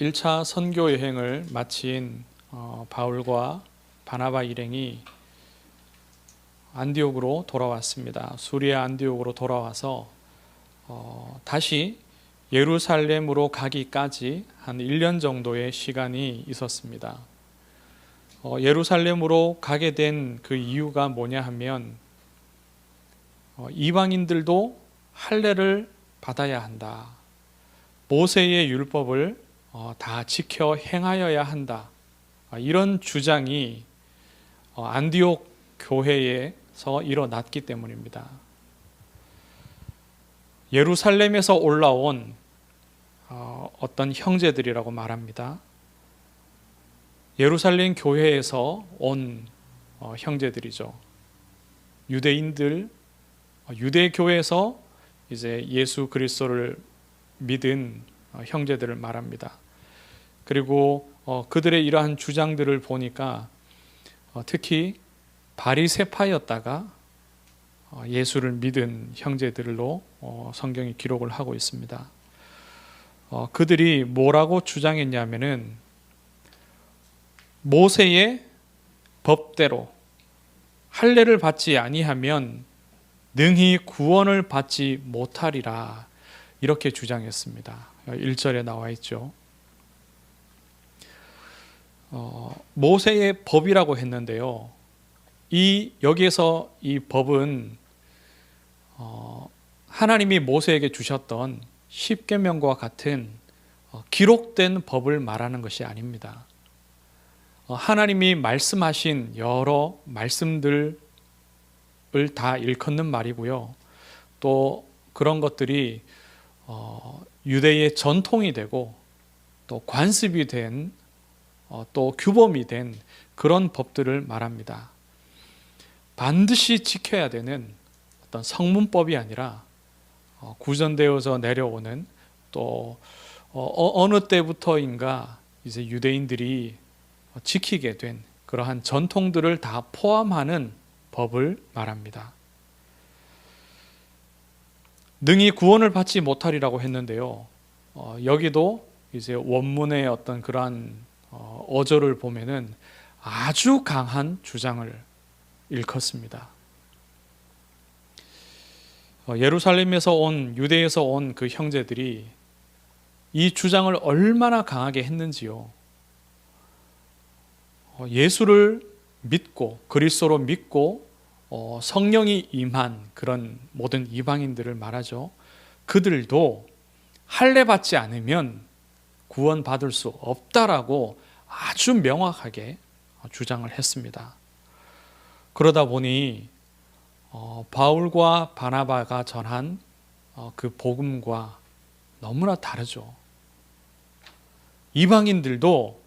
1차 선교 여행을 마친 바울과 바나바 일행이 안디옥으로 돌아왔습니다. 수리아 안디옥으로 돌아와서 다시 예루살렘으로 가기까지 한 1년 정도의 시간이 있었습니다. 예루살렘으로 가게 된 그 이유가 뭐냐 하면 이방인들도 할례를 받아야 한다. 모세의 율법을 다 지켜 행하여야 한다. 이런 주장이 안디옥 교회에서 일어났기 때문입니다. 예루살렘에서 올라온 어떤 형제들이라고 말합니다. 예루살렘 교회에서 온 형제들이죠. 유대인들, 유대 교회에서 이제 예수 그리스도를 믿은 형제들을 말합니다. 그리고 그들의 이러한 주장들을 보니까 특히 바리새파였다가 예수를 믿은 형제들로 성경이 기록을 하고 있습니다. 그들이 뭐라고 주장했냐면은 모세의 법대로 할례를 받지 아니하면 능히 구원을 받지 못하리라, 이렇게 주장했습니다. 1절에 나와 있죠. 모세의 법이라고 했는데요. 여기에서 이 법은 하나님이 모세에게 주셨던 십계명과 같은 기록된 법을 말하는 것이 아닙니다. 하나님이 말씀하신 여러 말씀들을 다 일컫는 말이고요. 또 그런 것들이 유대의 전통이 되고 또 관습이 된 또 규범이 된 그런 법들을 말합니다. 반드시 지켜야 되는 어떤 성문법이 아니라 구전되어서 내려오는, 또 어느 때부터인가 이제 유대인들이 지키게 된 그러한 전통들을 다 포함하는 법을 말합니다. 능히 구원을 받지 못하리라고 했는데요. 여기도 이제 원문의 어떤 그러한 어조를 보면은 아주 강한 주장을 일컫습니다. 예루살렘에서 온, 유대에서 온 그 형제들이 이 주장을 얼마나 강하게 했는지요. 예수를 믿고 그리스도로 믿고 성령이 임한 그런 모든 이방인들을 말하죠. 그들도 할례 받지 않으면 구원받을 수 없다라고 아주 명확하게 주장을 했습니다. 그러다 보니 바울과 바나바가 전한 그 복음과 너무나 다르죠. 이방인들도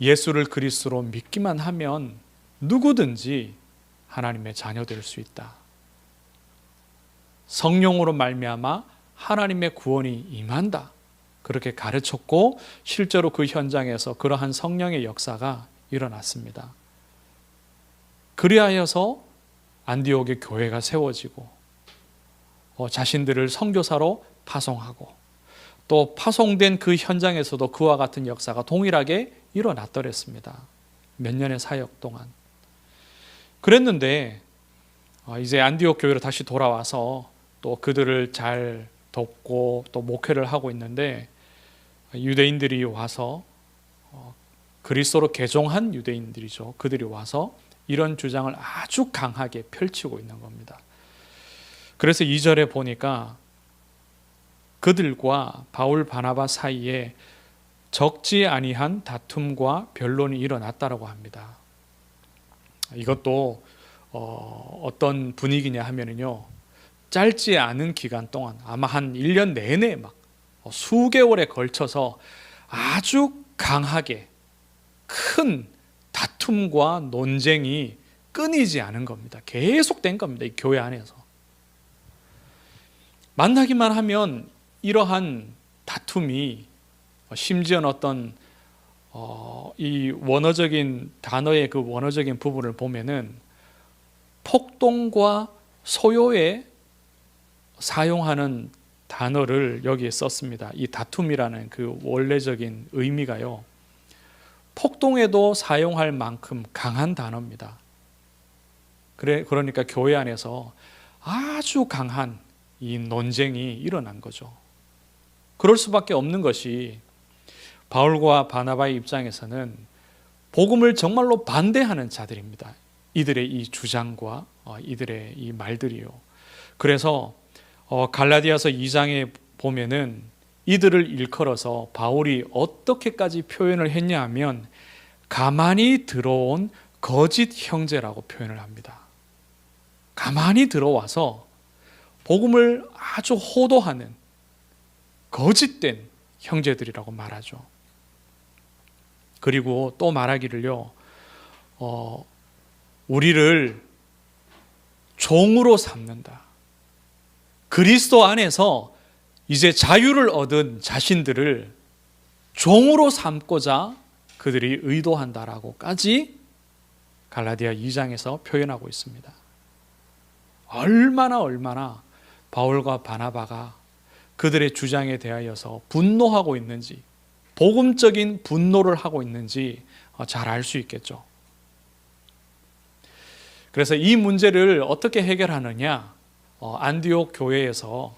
예수를 그리스도로 믿기만 하면 누구든지 하나님의 자녀 될 수 있다. 성령으로 말미암아 하나님의 구원이 임한다. 그렇게 가르쳤고 실제로 그 현장에서 그러한 성령의 역사가 일어났습니다. 그리하여서 안디옥의 교회가 세워지고 자신들을 선교사로 파송하고 또 파송된 그 현장에서도 그와 같은 역사가 동일하게 일어났더랬습니다. 몇 년의 사역 동안. 그랬는데 이제 안디옥 교회로 다시 돌아와서 또 그들을 잘 돕고 또 목회를 하고 있는데, 유대인들이 와서 그리스도로 개종한 유대인들이죠. 그들이 와서 이런 주장을 아주 강하게 펼치고 있는 겁니다. 그래서 2절에 보니까 그들과 바울 바나바 사이에 적지 아니한 다툼과 변론이 일어났다고 합니다. 이것도 어떤 분위기냐 하면은요, 짧지 않은 기간 동안 아마 한 1년 내내 막 수개월에 걸쳐서 아주 강하게 큰 다툼과 논쟁이 끊이지 않은 겁니다. 계속된 겁니다. 이 교회 안에서. 만나기만 하면 이러한 다툼이, 심지어는 어떤 이 원어적인 단어의 그 원어적인 부분을 보면은 폭동과 소요에 사용하는 단어를 여기에 썼습니다. 이 다툼이라는 그 원래적인 의미가요, 폭동에도 사용할 만큼 강한 단어입니다. 그러니까 교회 안에서 아주 강한 이 논쟁이 일어난 거죠. 그럴 수밖에 없는 것이 바울과 바나바의 입장에서는 복음을 정말로 반대하는 자들입니다. 이들의 이 주장과 이들의 이 말들이요. 그래서 갈라디아서 2장에 보면은 이들을 일컬어서 바울이 어떻게까지 표현을 했냐 하면 가만히 들어온 거짓 형제라고 표현을 합니다. 가만히 들어와서 복음을 아주 호도하는 거짓된 형제들이라고 말하죠. 그리고 또 말하기를요, 우리를 종으로 삼는다. 그리스도 안에서 이제 자유를 얻은 자신들을 종으로 삼고자 그들이 의도한다라고까지 갈라디아 2장에서 표현하고 있습니다. 얼마나 바울과 바나바가 그들의 주장에 대하여서 분노하고 있는지, 복음적인 분노를 하고 있는지 잘 알 수 있겠죠. 그래서 이 문제를 어떻게 해결하느냐, 안디옥 교회에서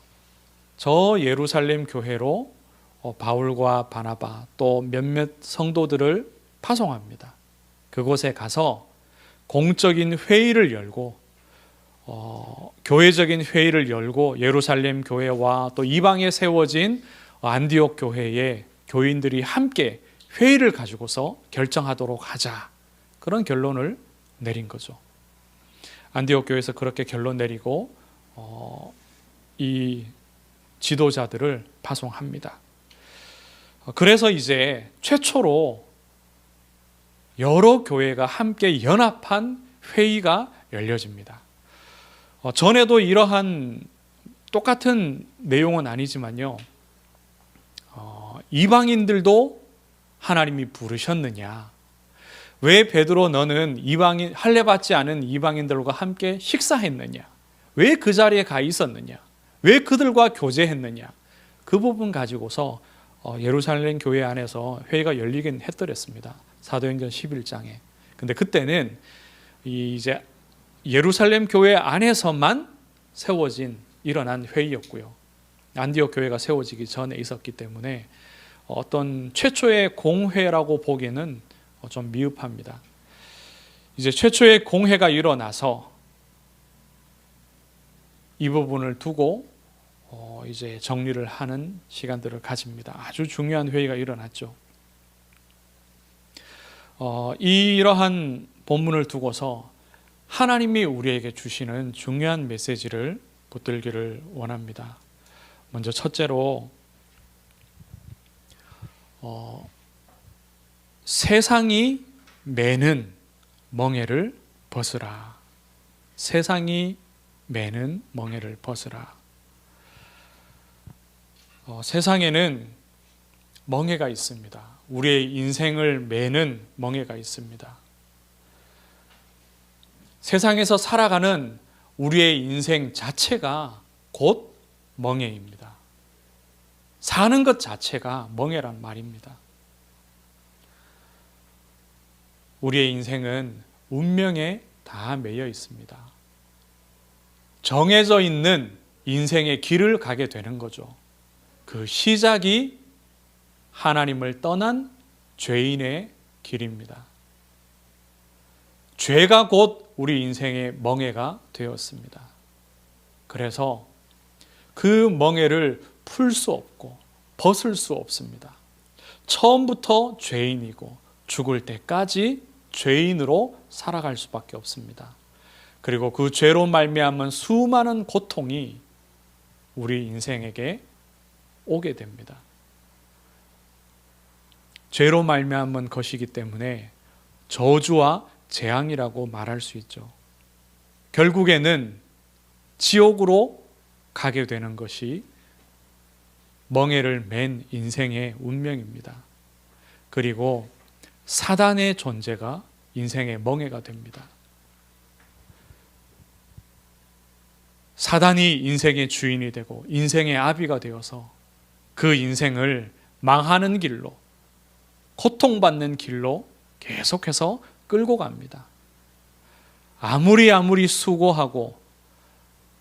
저 예루살렘 교회로 바울과 바나바 또 몇몇 성도들을 파송합니다. 그곳에 가서 공적인 회의를 열고 교회적인 회의를 열고 예루살렘 교회와 또 이방에 세워진 안디옥 교회의 교인들이 함께 회의를 가지고서 결정하도록 하자, 그런 결론을 내린 거죠. 안디옥 교회에서 그렇게 결론 내리고 이 지도자들을 파송합니다. 그래서 이제 최초로 여러 교회가 함께 연합한 회의가 열려집니다. 전에도 이러한 똑같은 내용은 아니지만요, 이방인들도 하나님이 부르셨느냐, 왜 베드로 너는 이방인, 할례 받지 않은 이방인들과 함께 식사했느냐, 왜 그 자리에 가 있었느냐, 왜 그들과 교제했느냐, 그 부분 가지고서 예루살렘 교회 안에서 회의가 열리긴 했더랬습니다. 사도행전 11장에. 근데 그때는 이제 예루살렘 교회 안에서만 세워진 일어난 회의였고요. 안디옥 교회가 세워지기 전에 있었기 때문에 어떤 최초의 공회라고 보기에는 좀 미흡합니다. 이제 최초의 공회가 일어나서 이 부분을 두고 이제 정리를 하는 시간들을 가집니다. 아주 중요한 회의가 일어났죠. 이러한 본문을 두고서 하나님이 우리에게 주시는 중요한 메시지를 붙들기를 원합니다. 먼저 첫째로 세상이 매는 멍에를 벗으라. 세상이 매는 멍에를 벗으라. 세상에는 멍에가 있습니다. 우리의 인생을 매는 멍에가 있습니다. 세상에서 살아가는 우리의 인생 자체가 곧 멍에입니다. 사는 것 자체가 멍에란 말입니다. 우리의 인생은 운명에 다 매여 있습니다. 정해져 있는 인생의 길을 가게 되는 거죠. 그 시작이 하나님을 떠난 죄인의 길입니다. 죄가 곧 우리 인생의 멍에가 되었습니다. 그래서 그 멍에를 풀 수 없고 벗을 수 없습니다. 처음부터 죄인이고 죽을 때까지 죄인으로 살아갈 수밖에 없습니다. 그리고 그 죄로 말미암은 수많은 고통이 우리 인생에게 오게 됩니다. 죄로 말미암은 것이기 때문에 저주와 재앙이라고 말할 수 있죠. 결국에는 지옥으로 가게 되는 것이 멍에를 맨 인생의 운명입니다. 그리고 사단의 존재가 인생의 멍에가 됩니다. 사단이 인생의 주인이 되고 인생의 아비가 되어서 그 인생을 망하는 길로, 고통받는 길로 계속해서 끌고 갑니다. 아무리 수고하고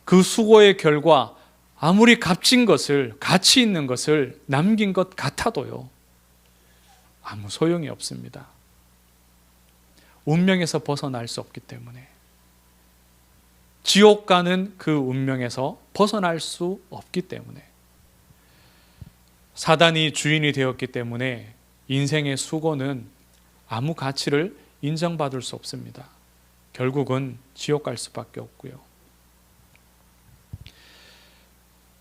그 수고의 결과 아무리 값진 것을, 가치 있는 것을 남긴 것 같아도요, 아무 소용이 없습니다. 운명에서 벗어날 수 없기 때문에, 지옥 가는 그 운명에서 벗어날 수 없기 때문에, 사단이 주인이 되었기 때문에 인생의 수고는 아무 가치를 인정받을 수 없습니다. 결국은 지옥 갈 수밖에 없고요.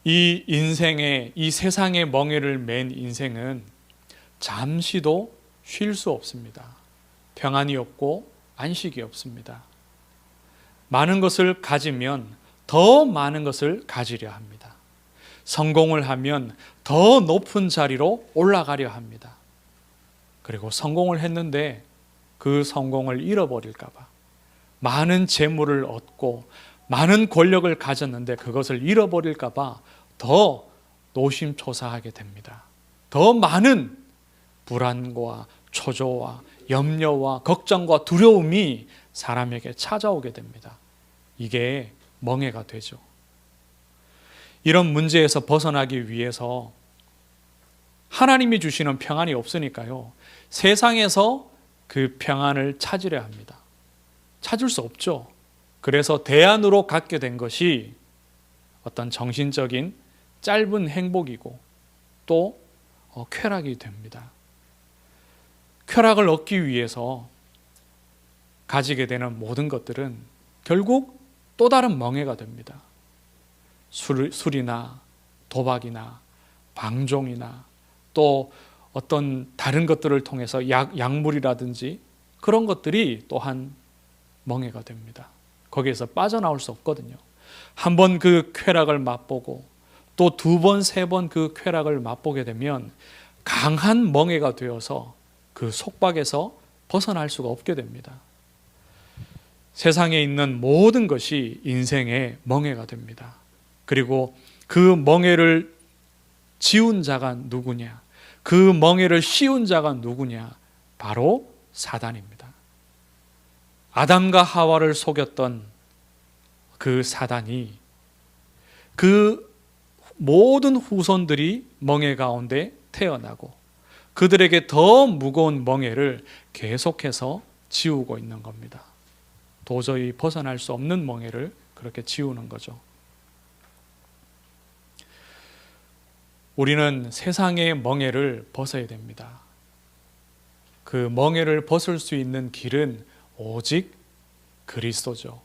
이 인생의, 이 세상의 멍에를 맨 인생은 잠시도 쉴 수 없습니다. 평안이 없고 안식이 없습니다. 많은 것을 가지면 더 많은 것을 가지려 합니다. 성공을 하면 더 높은 자리로 올라가려 합니다. 그리고 성공을 했는데 그 성공을 잃어버릴까 봐, 많은 재물을 얻고 많은 권력을 가졌는데 그것을 잃어버릴까 봐 더 노심초사하게 됩니다. 더 많은 불안과 초조와 염려와 걱정과 두려움이 사람에게 찾아오게 됩니다. 이게 멍해가 되죠. 이런 문제에서 벗어나기 위해서 하나님이 주시는 평안이 없으니까요, 세상에서 그 평안을 찾으려 합니다. 찾을 수 없죠. 그래서 대안으로 갖게 된 것이 어떤 정신적인 짧은 행복이고 또 쾌락이 됩니다. 쾌락을 얻기 위해서 가지게 되는 모든 것들은 결국 또 다른 멍해가 됩니다. 술이나 도박이나 방종이나 또 어떤 다른 것들을 통해서 약물이라든지 그런 것들이 또한 멍해가 됩니다. 거기에서 빠져나올 수 없거든요. 한번 그 쾌락을 맛보고 또 두 번, 세 번 그 쾌락을 맛보게 되면 강한 멍해가 되어서 그 속박에서 벗어날 수가 없게 됩니다. 세상에 있는 모든 것이 인생의 멍해가 됩니다. 그리고 그 멍해를 지운 자가 누구냐? 그 멍해를 씌운 자가 누구냐? 바로 사단입니다. 아담과 하와를 속였던 그 사단이 그 모든 후손들이 멍해 가운데 태어나고 그들에게 더 무거운 멍해를 계속해서 지우고 있는 겁니다. 도저히 벗어날 수 없는 멍해를 그렇게 지우는 거죠. 우리는 세상의 멍해를 벗어야 됩니다. 그 멍해를 벗을 수 있는 오직 그리스도죠.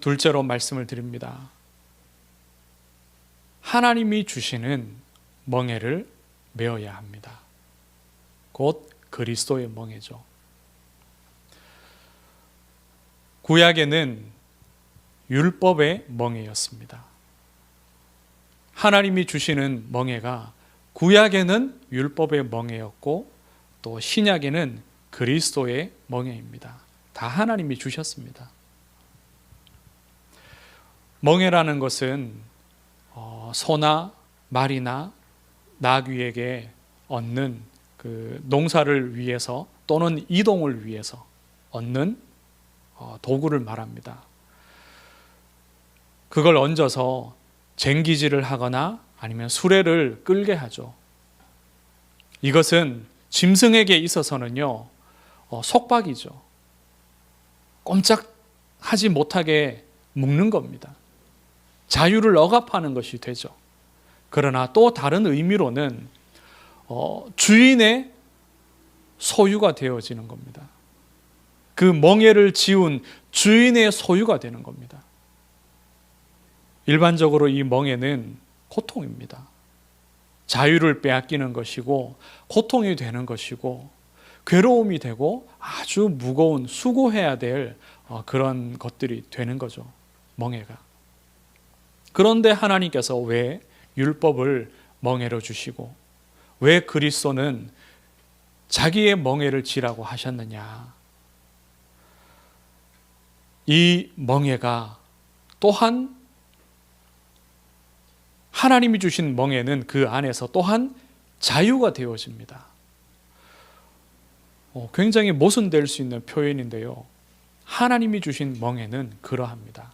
둘째로 말씀을 드립니다. 하나님이 주시는 멍해를 메어야 합니다. 곧 그리스도의 멍해죠. 구약에는 율법의 멍해였습니다. 하나님이 주시는 멍해가 구약에는 율법의 멍해였고 또 신약에는 그리스도의 멍해입니다. 다 하나님이 주셨습니다. 멍해라는 것은 소나 말이나 나귀에게 얻는 그 농사를 위해서 또는 이동을 위해서 얻는 도구를 말합니다. 그걸 얹어서 쟁기질을 하거나 아니면 수레를 끌게 하죠. 이것은 짐승에게 있어서는요, 속박이죠. 꼼짝하지 못하게 묶는 겁니다. 자유를 억압하는 것이 되죠. 그러나 또 다른 의미로는 주인의 소유가 되어지는 겁니다. 그 멍해를 지운 주인의 소유가 되는 겁니다. 일반적으로 이 멍해는 고통입니다. 자유를 빼앗기는 것이고 고통이 되는 것이고 괴로움이 되고 아주 무거운 수고해야 될 그런 것들이 되는 거죠. 멍해가. 그런데 하나님께서 왜 율법을 멍해로 주시고 왜 그리스도는 자기의 멍해를 지라고 하셨느냐? 이 멍해가 또한 하나님이 주신 멍에는 그 안에서 또한 자유가 되어집니다. 굉장히 모순될 수 있는 표현인데요. 하나님이 주신 멍에는 그러합니다.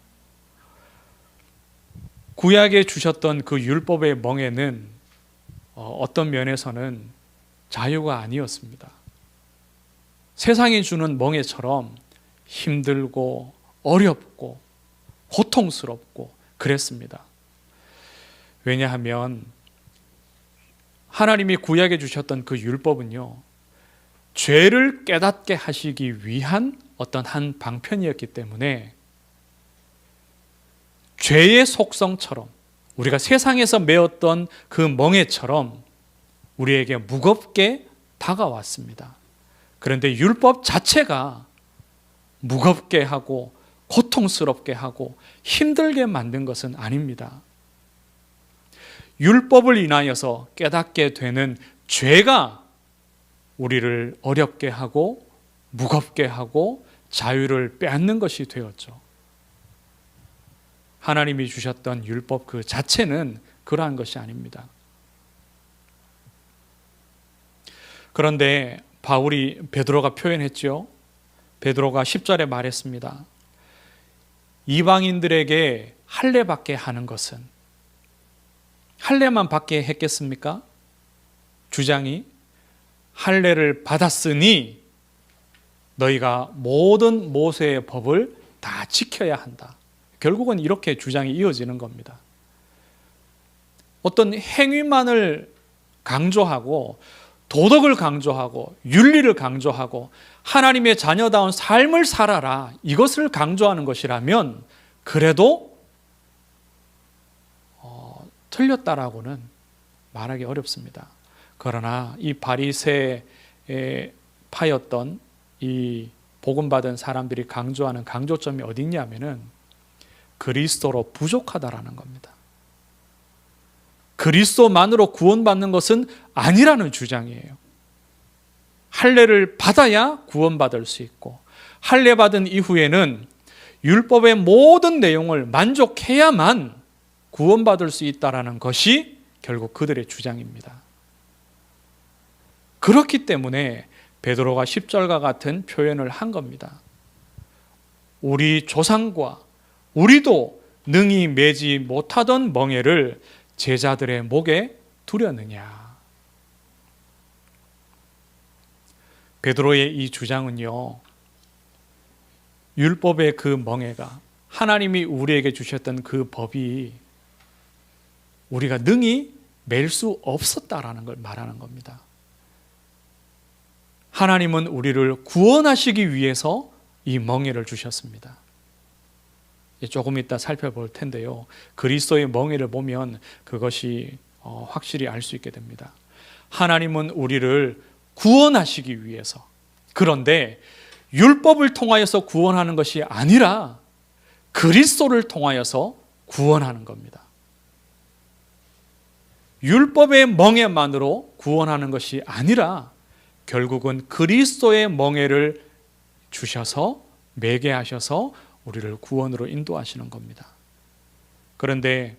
구약에 주셨던 그 율법의 멍에는 어떤 면에서는 자유가 아니었습니다. 세상이 주는 멍에처럼 힘들고 어렵고 고통스럽고 그랬습니다. 왜냐하면 하나님이 구약에 주셨던 그 율법은요, 죄를 깨닫게 하시기 위한 어떤 한 방편이었기 때문에 죄의 속성처럼 우리가 세상에서 메었던 그 멍에처럼 우리에게 무겁게 다가왔습니다. 그런데 율법 자체가 무겁게 하고 고통스럽게 하고 힘들게 만든 것은 아닙니다. 율법을 인하여서 깨닫게 되는 죄가 우리를 어렵게 하고 무겁게 하고 자유를 빼앗는 것이 되었죠. 하나님이 주셨던 율법 그 자체는 그러한 것이 아닙니다. 그런데 베드로가 표현했죠. 베드로가 10절에 말했습니다. 이방인들에게 할례 받게 하는 것은, 할례만 받게 했겠습니까? 주장이 할례를 받았으니 너희가 모든 모세의 법을 다 지켜야 한다. 결국은 이렇게 주장이 이어지는 겁니다. 어떤 행위만을 강조하고 도덕을 강조하고 윤리를 강조하고 하나님의 자녀다운 삶을 살아라, 이것을 강조하는 것이라면 그래도 틀렸다라고는 말하기 어렵습니다. 그러나 이 바리새파였던 이 복음받은 사람들이 강조하는 강조점이 어디 있냐면은 그리스도로 부족하다라는 겁니다. 그리스도만으로 구원받는 것은 아니라는 주장이에요. 할례를 받아야 구원받을 수 있고, 할례 받은 이후에는 율법의 모든 내용을 만족해야만 구원받을 수 있다라는 것이 결국 그들의 주장입니다. 그렇기 때문에 베드로가 10절과 같은 표현을 한 겁니다. 우리 조상과 우리도 능히 매지 못하던 멍에를 제자들의 목에 두려느냐. 베드로의 이 주장은요, 율법의 그 멍에가, 하나님이 우리에게 주셨던 그 법이 우리가 능히 맬 수 없었다라는 걸 말하는 겁니다. 하나님은 우리를 구원하시기 위해서 이 멍에를 주셨습니다. 조금 이따 살펴볼 텐데요, 그리스도의 멍에를 보면 그것이 확실히 알 수 있게 됩니다. 하나님은 우리를 구원하시기 위해서, 그런데 율법을 통하여서 구원하는 것이 아니라 그리스도를 통하여서 구원하는 겁니다. 율법의 멍에만으로 구원하는 것이 아니라 결국은 그리스도의 멍에를 주셔서 매게 하셔서 우리를 구원으로 인도하시는 겁니다. 그런데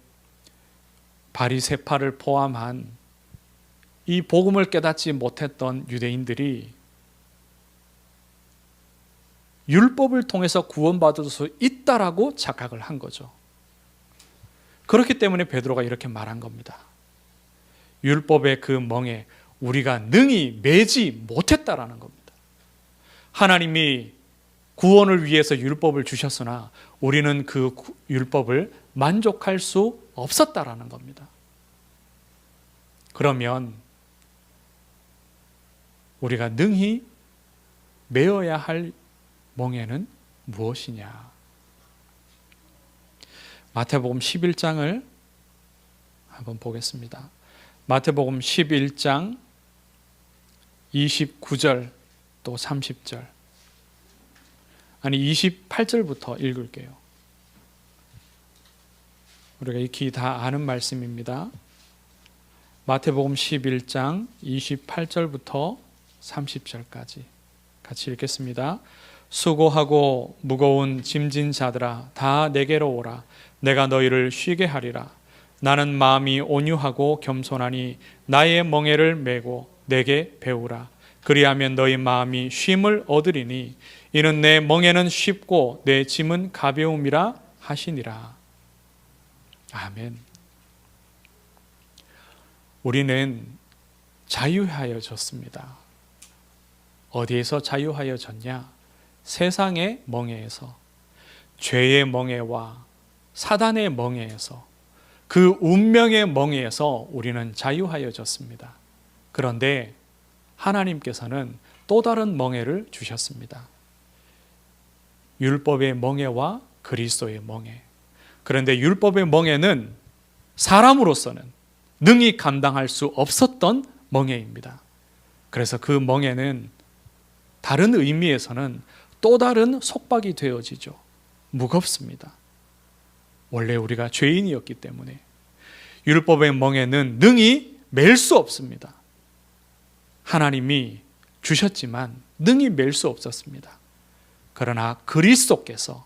바리새파를 포함한 이 복음을 깨닫지 못했던 유대인들이 율법을 통해서 구원받을 수 있다라고 착각을 한 거죠. 그렇기 때문에 베드로가 이렇게 말한 겁니다. 율법의 그 멍에 우리가 능히 매지 못했다라는 겁니다. 하나님이 구원을 위해서 율법을 주셨으나 우리는 그 율법을 만족할 수 없었다라는 겁니다. 그러면 우리가 능히 메어야 할 멍에는 무엇이냐? 마태복음 11장을 한번 보겠습니다. 마태복음 11장 29절 또 30절, 아니 28절부터 읽을게요. 우리가 익히 다 아는 말씀입니다. 마태복음 11장 28절부터 30절까지 같이 읽겠습니다. 수고하고 무거운 짐진 자들아 다 내게로 오라. 내가 너희를 쉬게 하리라. 나는 마음이 온유하고 겸손하니 나의 멍에를 메고 내게 배우라. 그리하면 너희 마음이 쉼을 얻으리니 이는 내 멍에는 쉽고 내 짐은 가벼움이라 하시니라. 아멘. 우리는 자유하여졌습니다. 어디에서 자유하여졌냐? 세상의 멍에에서, 죄의 멍에와 사단의 멍에에서, 그 운명의 멍에에서 우리는 자유하여졌습니다. 그런데 하나님께서는 또 다른 멍에를 주셨습니다. 율법의 멍에와 그리스도의 멍에. 그런데 율법의 멍에는 사람으로서는 능히 감당할 수 없었던 멍에입니다. 그래서 그 멍에는 다른 의미에서는 또 다른 속박이 되어지죠. 무겁습니다. 원래 우리가 죄인이었기 때문에 율법의 멍에는 능히 맬 수 없습니다. 하나님이 주셨지만 능히 맬 수 없었습니다. 그러나 그리스도께서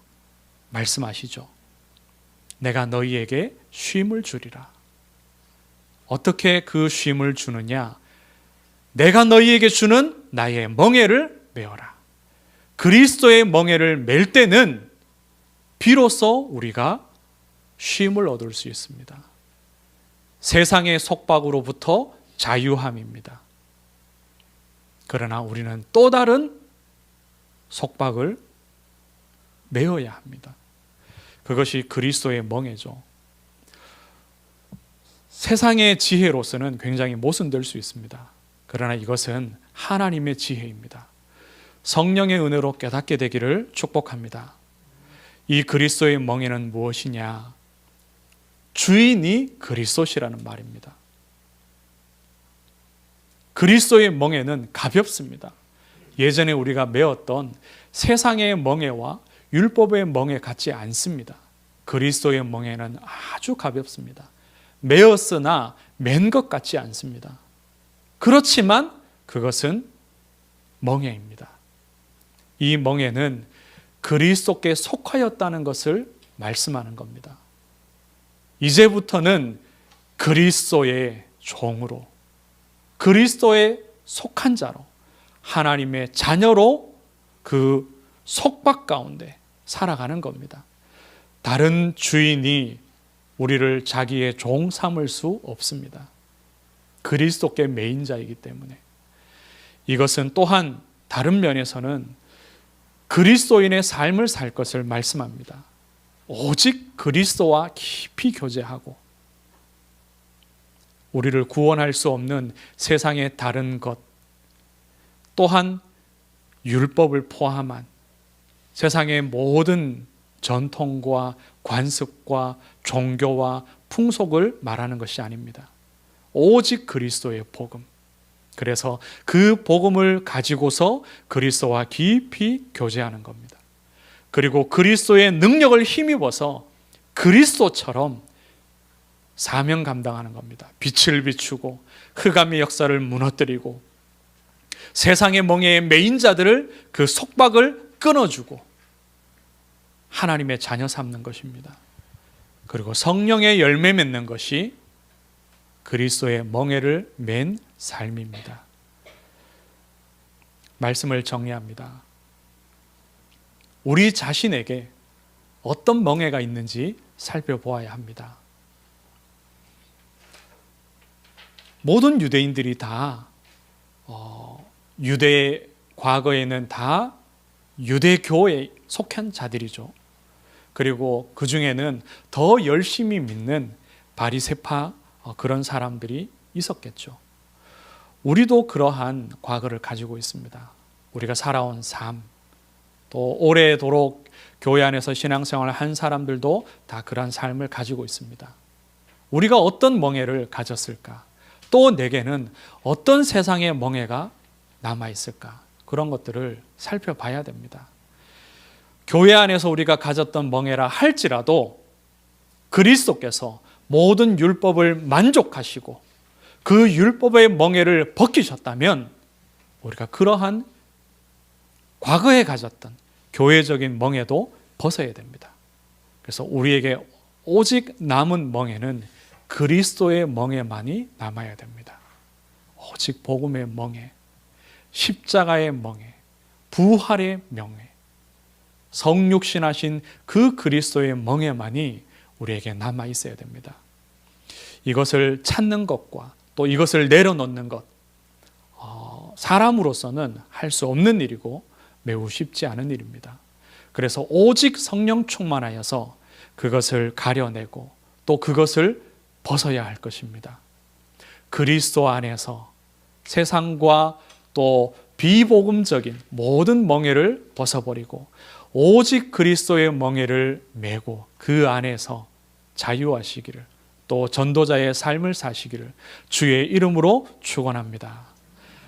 말씀하시죠. 내가 너희에게 쉼을 주리라. 어떻게 그 쉼을 주느냐? 내가 너희에게 주는 나의 멍에를 메어라. 그리스도의 멍에를 맬 때는 비로소 우리가 쉼을 얻을 수 있습니다. 세상의 속박으로부터 자유함입니다. 그러나 우리는 또 다른 속박을 메어야 합니다. 그것이 그리스도의 멍에죠. 세상의 지혜로서는 굉장히 모순될 수 있습니다. 그러나 이것은 하나님의 지혜입니다. 성령의 은혜로 깨닫게 되기를 축복합니다. 이 그리스도의 멍에는 무엇이냐? 주인이 그리스도시라는 말입니다. 그리스도의 멍에는 가볍습니다. 예전에 우리가 메었던 세상의 멍에와 율법의 멍에 같지 않습니다. 그리스도의 멍에는 아주 가볍습니다. 메었으나 맨 것 같지 않습니다. 그렇지만 그것은 멍에입니다. 이 멍에는 그리스도께 속하였다는 것을 말씀하는 겁니다. 이제부터는 그리스도의 종으로, 그리스도에 속한 자로, 하나님의 자녀로 그 속박 가운데 살아가는 겁니다. 다른 주인이 우리를 자기의 종 삼을 수 없습니다. 그리스도께 매인 자이기 때문에. 이것은 또한 다른 면에서는 그리스도인의 삶을 살 것을 말씀합니다. 오직 그리스도와 깊이 교제하고 우리를 구원할 수 없는 세상의 다른 것, 또한 율법을 포함한 세상의 모든 전통과 관습과 종교와 풍속을 말하는 것이 아닙니다. 오직 그리스도의 복음. 그래서 그 복음을 가지고서 그리스도와 깊이 교제하는 겁니다. 그리고 그리스도의 능력을 힘입어서 그리스도처럼 사명 감당하는 겁니다. 빛을 비추고 흑암의 역사를 무너뜨리고 세상의 멍에에 매인 자들을 그 속박을 끊어주고 하나님의 자녀 삼는 것입니다. 그리고 성령의 열매 맺는 것이 그리스도의 멍에를 맨 삶입니다. 말씀을 정리합니다. 우리 자신에게 어떤 멍에가 있는지 살펴보아야 합니다. 모든 유대인들이 다 유대 과거에는 다 유대교에 속한 자들이죠. 그리고 그 중에는 더 열심히 믿는 바리새파 그런 사람들이 있었겠죠. 우리도 그러한 과거를 가지고 있습니다. 우리가 살아온 삶, 또 오래도록 교회 안에서 신앙생활을 한 사람들도 다 그러한 삶을 가지고 있습니다. 우리가 어떤 멍에를 가졌을까? 또 내게는 어떤 세상의 멍에가 남아있을까? 그런 것들을 살펴봐야 됩니다. 교회 안에서 우리가 가졌던 멍에라 할지라도 그리스도께서 모든 율법을 만족하시고 그 율법의 멍에를 벗기셨다면 우리가 그러한 과거에 가졌던 교회적인 멍에도 벗어야 됩니다. 그래서 우리에게 오직 남은 멍에는 그리스도의 멍에만이 남아야 됩니다. 오직 복음의 멍에, 십자가의 멍에, 부활의 명예, 성육신하신 그 그리스도의 멍에만이 우리에게 남아 있어야 됩니다. 이것을 찾는 것과 또 이것을 내려놓는 것, 사람으로서는 할 수 없는 일이고 매우 쉽지 않은 일입니다. 그래서 오직 성령 충만하여서 그것을 가려내고 또 그것을 벗어야 할 것입니다. 그리스도 안에서 세상과 또 비복음적인 모든 멍에를 벗어버리고 오직 그리스도의 멍에를 메고 그 안에서 자유하시기를, 또 전도자의 삶을 사시기를 주의 이름으로 축원합니다.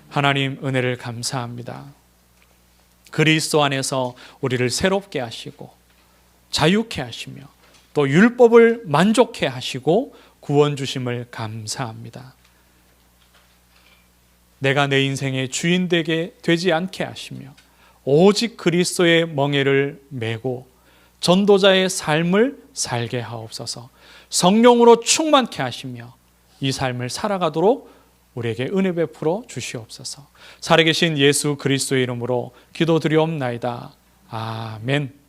하나님 은혜를 감사합니다. 그리스도 안에서 우리를 새롭게 하시고 자유케 하시며 또 율법을 만족해 하시고 구원 주심을 감사합니다. 내가 내 인생의 주인 되지 않게 하시며 오직 그리스도의 멍에를 메고 전도자의 삶을 살게 하옵소서. 성령으로 충만케 하시며 이 삶을 살아가도록 우리에게 은혜 베풀어 주시옵소서. 살아계신 예수 그리스도의 이름으로 기도드리옵나이다. 아멘.